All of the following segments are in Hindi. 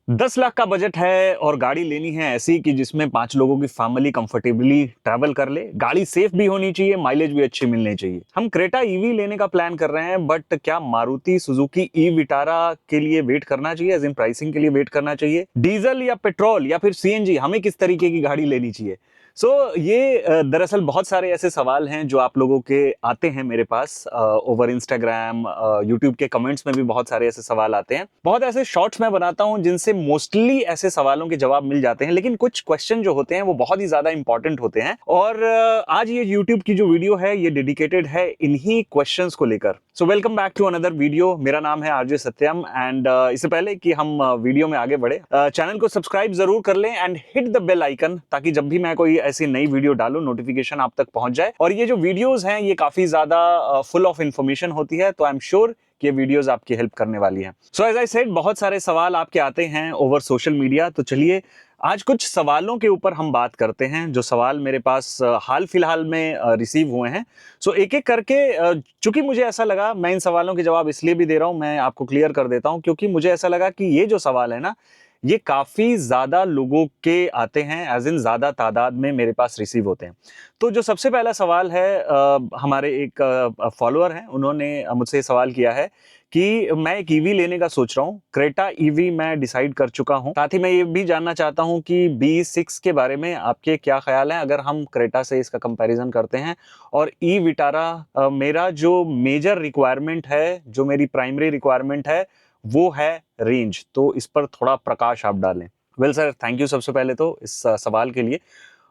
10 लाख का बजट है और गाड़ी लेनी है ऐसी कि जिसमें 5 लोगों की फैमिली कंफर्टेबली ट्रैवल कर ले। गाड़ी सेफ भी होनी चाहिए, माइलेज भी अच्छी मिलनी चाहिए। हम क्रेटा ईवी लेने का प्लान कर रहे हैं, बट क्या मारुति सुजुकी ई विटारा के लिए वेट करना चाहिए, एज इन प्राइसिंग के लिए वेट करना चाहिए? डीजल या पेट्रोल या फिर सीएनजी, हमें किस तरीके की गाड़ी लेनी चाहिए? ये दरअसल बहुत सारे ऐसे सवाल हैं जो आप लोगों के आते हैं मेरे पास ओवर इंस्टाग्राम, यूट्यूब के कमेंट्स में भी बहुत सारे ऐसे सवाल आते हैं। बहुत ऐसे शॉर्ट्स मैं बनाता हूं जिनसे मोस्टली ऐसे सवालों के जवाब मिल जाते हैं, लेकिन कुछ क्वेश्चन जो होते हैं वो बहुत ही ज्यादा इंपॉर्टेंट होते हैं। और आज ये यूट्यूब की जो वीडियो है ये डेडिकेटेड है इन्हीं क्वेश्चंस को लेकर। So welcome back to another video. मेरा नाम है आरजे सत्यम एंड इससे पहले कि हम वीडियो में आगे बढ़े, चैनल को सब्सक्राइब जरूर कर लें and hit the bell icon, ताकि जब भी मैं कोई ऐसी नई वीडियो डालूं नोटिफिकेशन आप तक पहुंच जाए। और ये जो वीडियोस हैं ये काफी ज्यादा फुल ऑफ इंफॉर्मेशन होती है, तो आई एम श्योर कि ये वीडियोस आपकी हेल्प करने वाली हैं। सो एज आई सेड, बहुत सारे सवाल आपके आते हैं ओवर सोशल मीडिया, तो चलिए आज कुछ सवालों के ऊपर हम बात करते हैं जो सवाल मेरे पास हाल फिलहाल में रिसीव हुए हैं। एक एक करके, चूंकि मुझे ऐसा लगा, मैं इन सवालों के जवाब इसलिए भी दे रहा हूं, मैं आपको क्लियर कर देता हूं, क्योंकि मुझे ऐसा लगा कि ये जो सवाल है ना, ये काफी ज्यादा लोगों के आते हैं, एज इन ज्यादा तादाद में मेरे पास रिसीव होते हैं। तो जो सबसे पहला सवाल है, हमारे एक फॉलोअर हैं, उन्होंने मुझसे सवाल किया है कि मैं एक ईवी लेने का सोच रहा हूँ, क्रेटा ईवी मैं डिसाइड कर चुका हूँ। साथ ही मैं ये भी जानना चाहता हूँ कि B6 के बारे में आपके क्या ख्याल हैं अगर हम क्रेटा से इसका कंपैरिजन करते हैं। और ई विटारा, मेरा जो मेजर रिक्वायरमेंट है, जो मेरी प्राइमरी रिक्वायरमेंट है, वो है रेंज। तो इस पर थोड़ा प्रकाश आप डालें। वेल सर, थैंक यू सबसे पहले तो इस सवाल के लिए।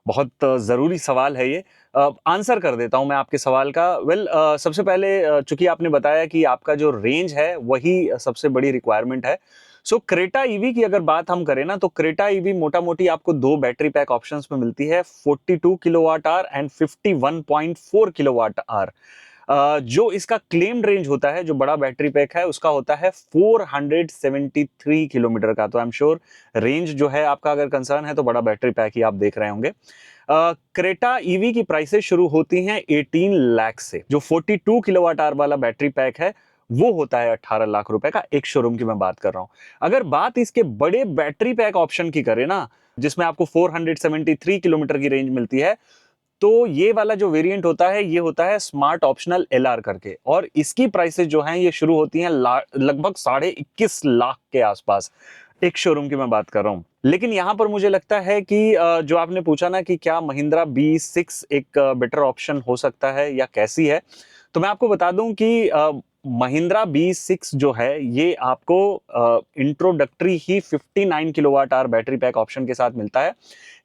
बहुत ज़रूरी सवाल है ये। आंसर कर देता हूं मैं आपके सवाल का। सबसे पहले, चूंकि आपने बताया कि आपका जो रेंज है वही सबसे बड़ी रिक्वायरमेंट है। क्रेटा ईवी की अगर बात हम करें ना, तो क्रेटा ईवी मोटा मोटी आपको दो बैटरी पैक ऑप्शंस में मिलती है, 42 kilowatt hour and 51.4 kilowatt hour. जो इसका क्लेम्ड रेंज होता है, जो बड़ा बैटरी पैक है, उसका होता है 473 किलोमीटर का। तो आई एम श्योर रेंज जो है आपका अगर कंसर्न है तो बड़ा बैटरी पैक ही आप देख रहे होंगे। क्रेटा ईवी की प्राइसेस शुरू होती हैं 18 लाख से। जो 42 किलोवाट आवर वाला बैटरी पैक है वो होता है 18 लाख रुपए का, एक शोरूम की मैं बात कर रहा हूं। अगर बात इसके बड़े बैटरी पैक ऑप्शन की करें ना, जिसमें आपको 473 किलोमीटर की रेंज मिलती है, तो ये वाला जो वेरिएंट होता है ये होता है स्मार्ट ऑप्शनल एलआर करके, और इसकी प्राइसेस जो हैं ये शुरू होती हैं लगभग 21.5 लाख के आसपास। एक शोरूम की मैं बात कर रहा हूं। लेकिन यहां पर मुझे लगता है कि जो आपने पूछा ना कि क्या महिंद्रा B6 एक बेटर ऑप्शन हो सकता है या कैसी है, तो मैं आपको बता दूं कि महिंद्रा B6 जो है ये आपको इंट्रोडक्टरी ही 59 kilowatt hour battery pack option के साथ मिलता है,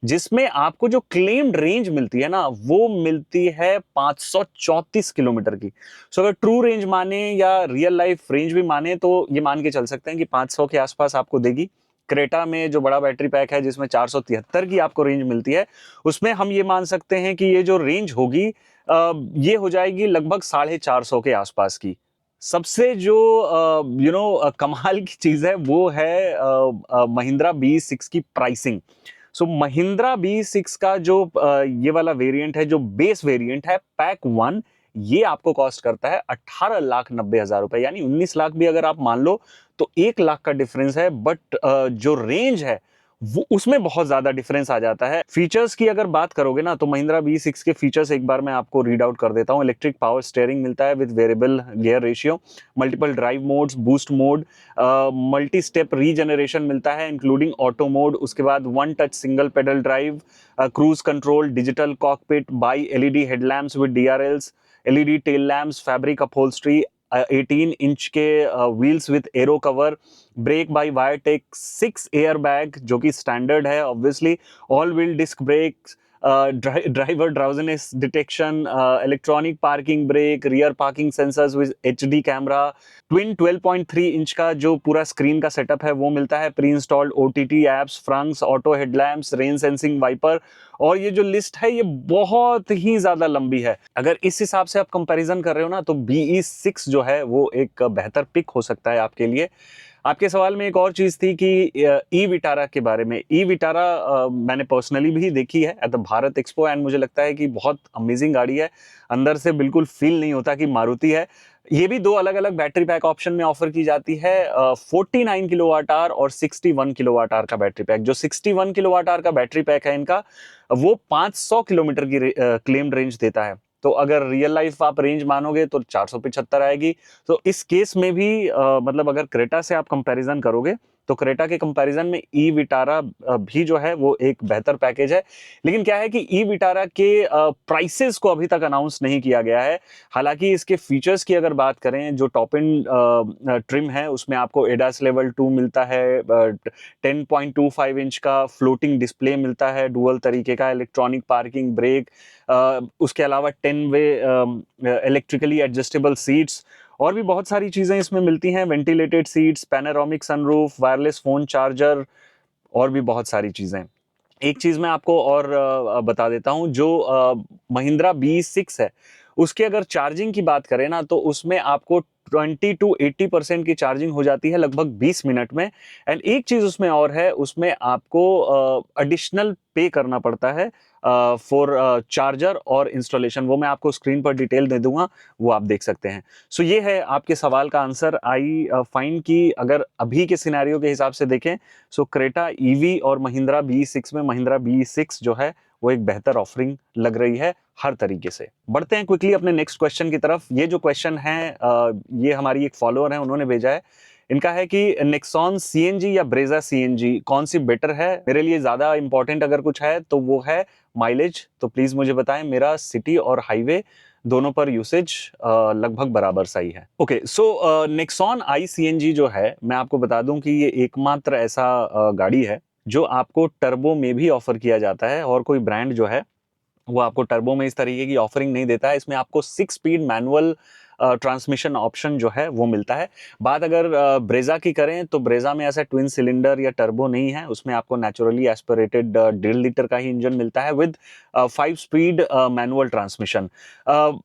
जिसमें आपको जो क्लेम्ड रेंज मिलती है ना वो मिलती है 534 किलोमीटर की। अगर ट्रू रेंज माने या रियल लाइफ रेंज भी माने तो ये मान के चल सकते हैं कि 500 के आसपास आपको देगी। क्रेटा में जो बड़ा बैटरी पैक है जिसमें 473 की आपको रेंज मिलती है, उसमें हम ये मान सकते हैं कि ये जो रेंज होगी ये हो जाएगी लगभग 450 के आसपास की। सबसे जो कमाल की चीज है वो है महिंद्रा B6 की प्राइसिंग। महिंद्रा B6 का जो ये वाला वेरिएंट है, जो बेस वेरिएंट है पैक 1, ये आपको कॉस्ट करता है 18,90,000 रुपए, यानी 19 लाख भी अगर आप मान लो तो 1 लाख का डिफरेंस है। बट जो रेंज है वो उसमें बहुत ज्यादा डिफरेंस आ जाता है। फीचर्स की अगर बात करोगे ना, तो महिंद्रा B6 के फीचर्स एक बार मैं आपको रीड आउट कर देता हूं। इलेक्ट्रिक पावर स्टीयरिंग मिलता है with variable gear ratio, multiple drive modes, boost mode, multi step regeneration मिलता है इंक्लूडिंग ऑटो मोड। उसके बाद one touch single pedal drive, cruise control, digital cockpit, bi LED headlamps with DRLs, LED tail lamps, fabric upholstery, 18 inch के wheels with aero cover, brake by wire tech, 6 air bag जो कि स्टैंडर्ड है obviously, all wheel disc brakes, driver drowsiness detection, electronic parking break, rear parking sensors with HD camera, twin 12.3 inch का जो पूरा स्क्रीन का सेटअप है वो मिलता है, pre installed OTT apps, fronts, auto headlamps, rain sensing wiper. और ये जो लिस्ट है ये बहुत ही ज्यादा लंबी है। अगर इस हिसाब से आप कंपैरिजन कर रहे हो ना, तो BE6 जो है वो एक बेहतर पिक हो सकता है आपके लिए। आपके सवाल में एक और चीज थी कि ई विटारा के बारे में। ई विटारा मैंने पर्सनली भी देखी है at the Bharat expo, and मुझे लगता है कि बहुत अमेजिंग गाड़ी है। अंदर से बिल्कुल फील नहीं होता कि मारुति है। ये भी दो अलग अलग बैटरी पैक ऑप्शन में ऑफर की जाती है। 49 किलोवाट आवर और 61 किलोवाट आवर का बैटरी पैक। जो 61 किलोवाट आवर का बैटरी पैक है इनका, वो 500 किलोमीटर की क्लेम्ड रेंज देता है। तो अगर रियल लाइफ आप रेंज मानोगे तो 475 आएगी। तो इस केस में भी मतलब अगर क्रेटा से आप कंपैरिजन करोगे तो क्रेटा के कंपैरिजन में ई विटारा भी जो है वो एक बेहतर पैकेज है। लेकिन क्या है कि ई विटारा के प्राइसेस को अभी तक अनाउंस नहीं किया गया है। हालांकि इसके फीचर्स की अगर बात करें, जो टॉप एंड ट्रिम है उसमें आपको एडास लेवल 2 मिलता है, 10.25 इंच का फ्लोटिंग डिस्प्ले मिलता है, डुअल तरीके का इलेक्ट्रॉनिक पार्किंग ब्रेक, उसके अलावा 10 वे इलेक्ट्रिकली एडजस्टेबल सीट्स, और भी बहुत सारी चीजें इसमें मिलती हैं, ventilated seats, panoramic sunroof, wireless phone charger, और भी बहुत सारी चीजें। एक चीज मैं आपको और बता देता हूं, जो महिंद्रा B6 है उसके अगर चार्जिंग की बात करें ना, तो उसमें आपको 20 to 80% की चार्जिंग हो जाती है लगभग 20 मिनट में। एंड एक चीज उसमें और है, उसमें आपको एडिशनल पे करना पड़ता है फॉर चार्जर और इंस्टॉलेशन। वो मैं आपको स्क्रीन पर डिटेल दे दूंगा, वो आप देख सकते हैं। सो ये है आपके सवाल का आंसर। आई फाइंड कि अगर अभी के सिनेरियो के हिसाब से देखें, सो क्रेटा ईवी और महिंद्रा B6 में महिंद्रा B6 जो है वो एक बेहतर ऑफरिंग लग रही है हर तरीके से। बढ़ते हैं क्विकली अपने नेक्स्ट क्वेश्चन की तरफ। ये जो क्वेश्चन है ये हमारी एक फॉलोअर है, उन्होंने भेजा है। इनका है कि नेक्सॉन सीएनजी या ब्रेजा सीएनजी कौन सी बेटर है। मेरे लिए ज्यादा इंपॉर्टेंट अगर कुछ है तो वो है माइलेज। तो प्लीज मुझे बताएं, मेरा सिटी और हाईवे दोनों पर यूसेज लगभग बराबर सही है। ओके, सो नेक्सॉन आई सीएनजी जो है, मैं आपको बता दूं कि ये एकमात्र ऐसा गाड़ी है जो आपको टर्बो में भी ऑफर किया जाता है, और कोई ब्रांड जो है वो आपको टर्बो में इस तरीके की ऑफरिंग नहीं देता है। इसमें आपको 6 स्पीड मैनुअल ट्रांसमिशन ऑप्शन जो है वो मिलता है। बात अगर ब्रेजा की करें तो ब्रेजा में ऐसा ट्विन सिलेंडर या टर्बो नहीं है, उसमें आपको नेचुरली एस्पिरेटेड 1.5 लीटर का ही इंजन मिलता है विद 5 स्पीड मैनुअल ट्रांसमिशन।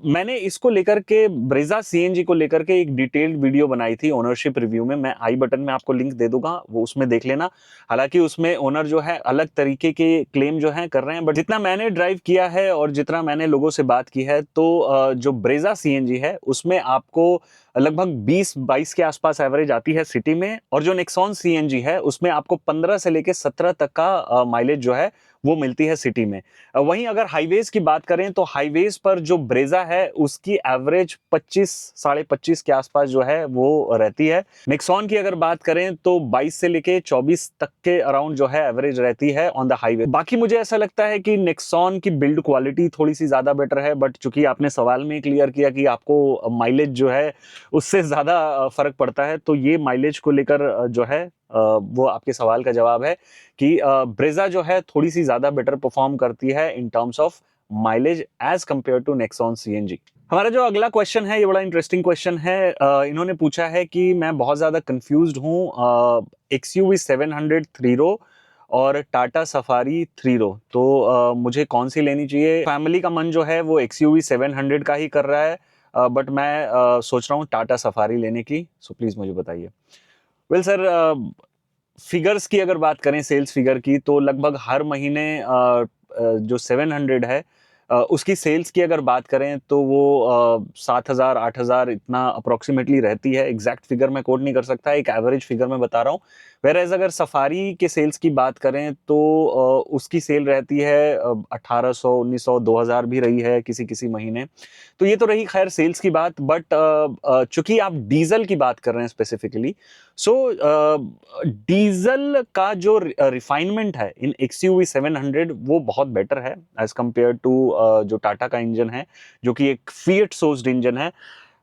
मैंने इसको लेकर के, ब्रेजा सीएनजी को लेकर के एक डिटेल्ड वीडियो बनाई थी ओनरशिप रिव्यू में, मैं आई बटन में आपको लिंक दे दूंगा, वो उसमें देख लेना। हालांकि उसमें ओनर जो है अलग तरीके के क्लेम जो है कर रहे हैं, बट जितना मैंने ड्राइव किया है और जितना मैंने लोगों से बात की है, तो जो ब्रेजा सीएनजी है उसमें आपको लगभग 20-22 के आसपास एवरेज आती है सिटी में, और जो नेक्सॉन सीएनजी है उसमें आपको 15 से लेके 17 तक का माइलेज जो है वो मिलती है सिटी में। वहीं अगर हाईवेज की बात करें तो हाईवेज पर जो ब्रेजा है उसकी एवरेज 25 साढ़े 25 के आसपास जो है वो रहती है। नेक्सॉन की अगर बात करें तो 22 से लेके 24 तक के अराउंड जो है एवरेज रहती है ऑन द हाईवे। बाकी मुझे ऐसा लगता है कि नेक्सॉन की बिल्ड क्वालिटी थोड़ी सी ज्यादा बेटर है, बट चूंकि आपने सवाल में क्लियर किया कि आपको माइलेज जो है उससे ज्यादा फर्क पड़ता है, तो ये माइलेज को लेकर जो है वो आपके सवाल का जवाब है कि ब्रेजा जो है थोड़ी सी ज्यादा बेटर परफॉर्म करती है in terms of mileage as compare to Nexon CNG. हमारा जो अगला क्वेश्चन है ये बड़ा इंटरेस्टिंग क्वेश्चन है। इन्होंने पूछा है कि मैं बहुत ज्यादा कंफ्यूज्ड हूँ, XUV 700 थ्री रो और टाटा सफारी थ्री रो, तो मुझे कौन सी लेनी चाहिए। फैमिली का मन जो है वो XUV 700 का ही कर रहा है, बट मैं सोच रहा हूँ टाटा सफारी लेने की। सो प्लीज मुझे बताइए। वेल सर, फिगर्स की अगर बात करें, सेल्स फिगर की, तो लगभग हर महीने जो 700 है उसकी सेल्स की अगर बात करें तो वो 7,000 8,000 इतना अप्रोक्सीमेटली रहती है। एग्जैक्ट फिगर मैं कोट नहीं कर सकता, एक एवरेज फिगर मैं बता रहा हूँ। वेयर अगर सफारी के सेल्स की बात करें तो उसकी सेल रहती है 1,800 1,900 2,000 भी रही है किसी किसी महीने। तो ये तो रही खैर सेल्स की बात, बट चूंकि आप डीजल की बात कर रहे हैं स्पेसिफिकली, सो डीजल का जो रिफाइनमेंट है इन XUV 700 वो बहुत बेटर है एज कंपेयर टू जो टाटा का इंजन है, जो कि एक फिएट सोर्स्ड इंजन है।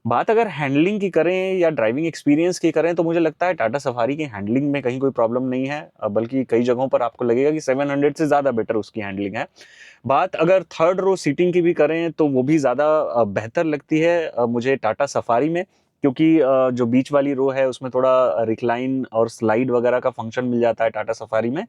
बात अगर हैंडलिंग की करें या ड्राइविंग एक्सपीरियंस की करें तो मुझे लगता है टाटा सफारी की हैंडलिंग में कहीं कोई प्रॉब्लम नहीं है, बल्कि कई जगहों पर आपको लगेगा कि 700 से ज्यादा बेटर उसकी हैंडलिंग है। बात अगर थर्ड रो सीटिंग की भी करें तो वो भी ज्यादा बेहतर लगती है मुझे टाटा सफारी में, क्योंकि जो बीच वाली रो है उसमें थोड़ा रिक्लाइन और स्लाइड वगैरह का फंक्शन मिल जाता है टाटा सफारी में,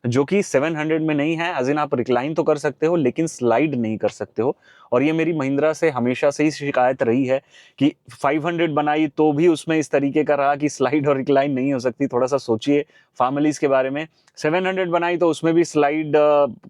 जो कि 700 में नहीं है। एज इन आप रिक्लाइन तो कर सकते हो लेकिन स्लाइड नहीं कर सकते हो, और ये मेरी महिंद्रा से हमेशा से ही शिकायत रही है कि 500 बनाई तो भी उसमें इस तरीके का रहा कि स्लाइड और रिक्लाइन नहीं हो सकती। थोड़ा सा सोचिए फैमिलीज के बारे में। 700 बनाई तो उसमें भी स्लाइड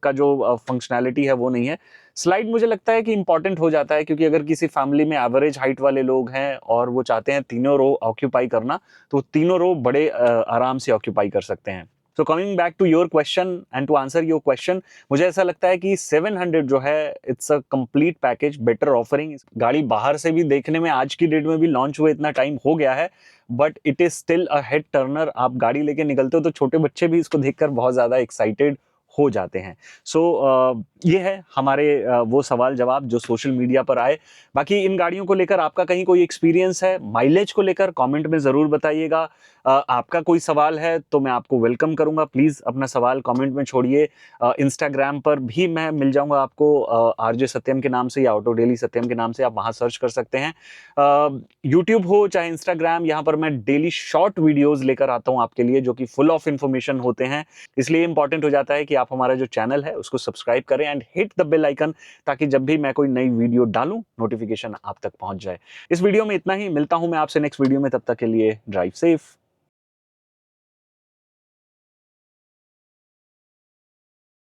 का जो फंक्शनैलिटी है वो नहीं है। स्लाइड मुझे लगता है कि इंपॉर्टेंट हो जाता है, क्योंकि अगर किसी फैमिली में एवरेज हाइट वाले लोग हैं और वो चाहते हैं तीनों रो ऑक्यूपाई करना, तो तीनों रो बड़े आराम से ऑक्यूपाई कर सकते हैं। So coming back to your question and to answer your question, मुझे ऐसा लगता है कि 700 जो है it's a complete package, better offering. गाड़ी बाहर से भी देखने में आज की डेट में भी लॉन्च हुए इतना टाइम हो गया है, but it is still a head Turner. आप गाड़ी लेके निकलते हो तो छोटे बच्चे भी इसको देखकर बहुत ज्यादा एक्साइटेड हो जाते हैं। सो ये है हमारे वो सवाल जवाब जो सोशल मीडिया पर आए। बाकी इन गाड़ियों को लेकर आपका कहीं कोई एक्सपीरियंस है माइलेज को लेकर, कमेंट में जरूर बताइएगा। आपका कोई सवाल है तो मैं आपको वेलकम करूंगा, प्लीज अपना सवाल कमेंट में छोड़िए। इंस्टाग्राम पर भी मैं मिल जाऊंगा आपको, आरजे सत्यम के नाम से या ऑटो डेली सत्यम के नाम से, आप वहां सर्च कर सकते हैं। यूट्यूब हो चाहे इंस्टाग्राम, यहाँ पर मैं डेली शॉर्ट वीडियोज लेकर आता हूँ आपके लिए, जो कि फुल ऑफ इंफॉर्मेशन होते हैं। इसलिए इंपॉर्टेंट हो जाता है कि आप हमारा जो चैनल है उसको सब्सक्राइब करें and hit the bell icon, ताकि जब भी मैं कोई नई वीडियो डालूं नोटिफिकेशन आप तक पहुंच जाए। इस वीडियो में इतना ही, मिलता हूं मैं आपसे नेक्स्ट वीडियो में, तब तक के लिए ड्राइव सेफ।